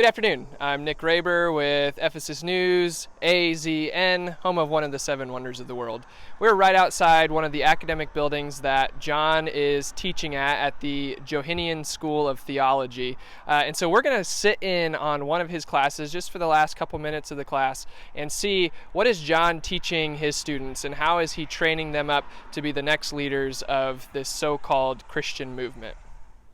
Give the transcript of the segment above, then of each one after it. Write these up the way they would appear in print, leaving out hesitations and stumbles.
Good afternoon. I'm Nick Raber with Ephesus News, AZN, home of one of the seven wonders of the world. We're right outside one of the academic buildings that John is teaching at the Johannine School of Theology. And so we're going to sit in on one of his classes just for the last couple minutes of the class and see what is John teaching his students and how is he training them up to be the next leaders of this so-called Christian movement.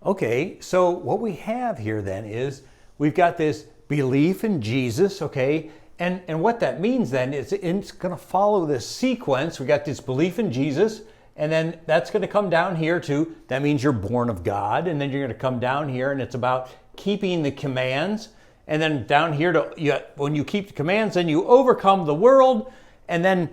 Okay, so what we have here then is we've got this belief in Jesus, okay? And what that means then is it's going to follow this sequence. We got this belief in Jesus, and then that's going to come down here to, that means you're born of God, and then you're going to come down here, and it's about keeping the commands. And then down here, when you keep the commands, then you overcome the world. And then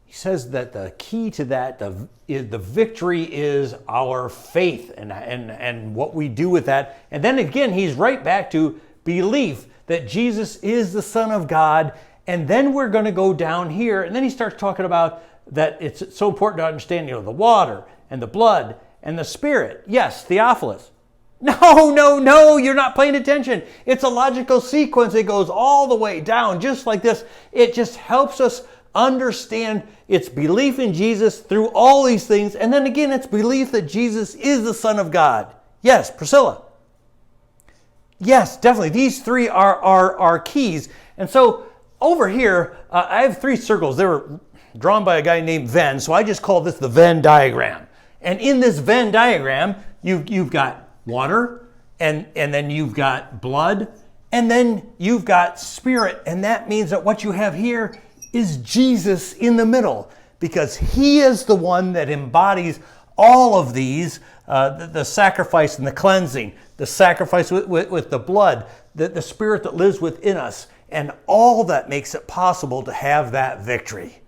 he says that the key to that, the victory is our faith and what we do with that. And then again, he's right back to belief that Jesus is the Son of God. And then we're going to go down here, and then he starts talking about that it's so important to understand, the water and the blood and the Spirit. Yes, Theophilus. No, you're not paying attention. It's a logical sequence. It goes all the way down, just like this. It just helps us understand its belief in Jesus through all these things. And then again, it's belief that Jesus is the Son of God. Yes, Priscilla. Yes, definitely. These three are keys. And so over here, I have three circles. They were drawn by a guy named Venn. So I just call this the Venn diagram. And in this Venn diagram, you've got water, and then you've got blood, and then you've got Spirit. And that means that what you have here is Jesus in the middle, because he is the one that embodies all of these, the sacrifice and the cleansing, the sacrifice with the blood, the Spirit that lives within us, and all that makes it possible to have that victory.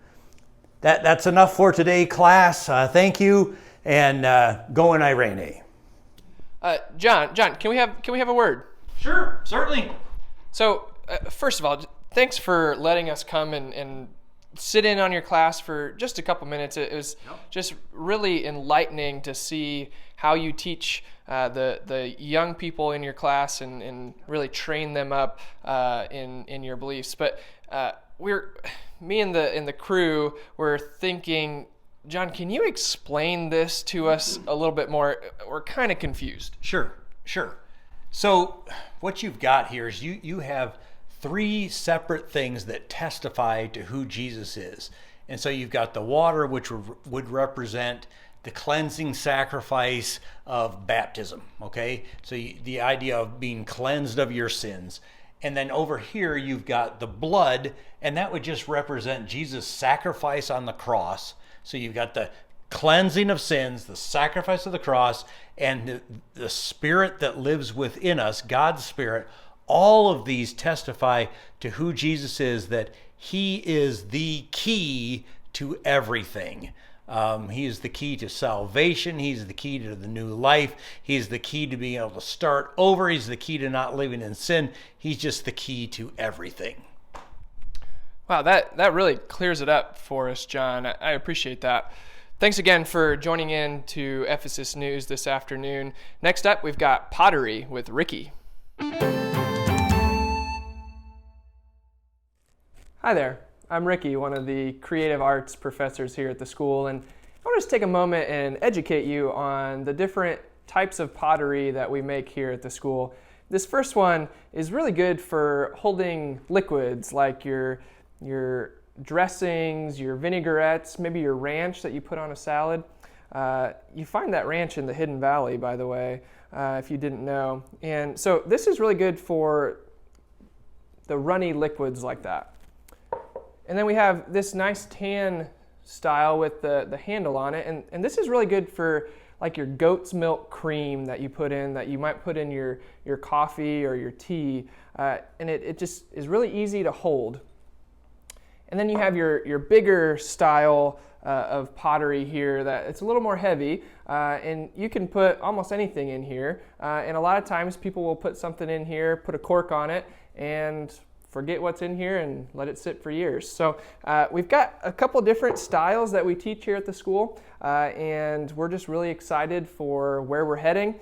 That's enough for today, class. Thank you, and go in Irene. John, can we have a word? Sure, certainly. So, first of all, thanks for letting us come and sit in on your class for just a couple minutes. It was just really enlightening to see how you teach the young people in your class and really train them up in your beliefs. But me and the crew were thinking, John, can you explain this to us a little bit more? We're kind of confused. Sure. So what you've got here is you have three separate things that testify to who Jesus is. And so you've got the water, which would represent the cleansing sacrifice of baptism, okay? So the idea of being cleansed of your sins. And then over here, you've got the blood, and that would just represent Jesus' sacrifice on the cross. So you've got the cleansing of sins, the sacrifice of the cross, and the Spirit that lives within us, God's Spirit. All of these testify to who Jesus is, that he is the key to everything. He is the key to salvation. He's the key to the new life. He's the key to being able to start over. He's the key to not living in sin. He's just the key to everything. Wow, that really clears it up for us, John. I appreciate that. Thanks again for joining in to Ephesus News this afternoon. Next up, we've got pottery with Ricky. Hi there, I'm Ricky, one of the creative arts professors here at the school, and I want to just take a moment and educate you on the different types of pottery that we make here at the school. This first one is really good for holding liquids like your dressings, your vinaigrettes, maybe your ranch that you put on a salad. You find that ranch in the Hidden Valley, by the way, if you didn't know. And so this is really good for the runny liquids like that. And then we have this nice tan style with the handle on it. And this is really good for like your goat's milk cream that you put in, that you might put in your coffee or your tea. And it just is really easy to hold. And then you have your bigger style of pottery here that it's a little more heavy. And you can put almost anything in here. And a lot of times people will put something in here, put a cork on it, and forget what's in here and let it sit for years. So we've got a couple different styles that we teach here at the school, and we're just really excited for where we're heading,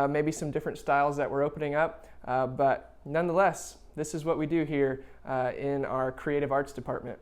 maybe some different styles that we're opening up, but nonetheless, this is what we do here in our creative arts department.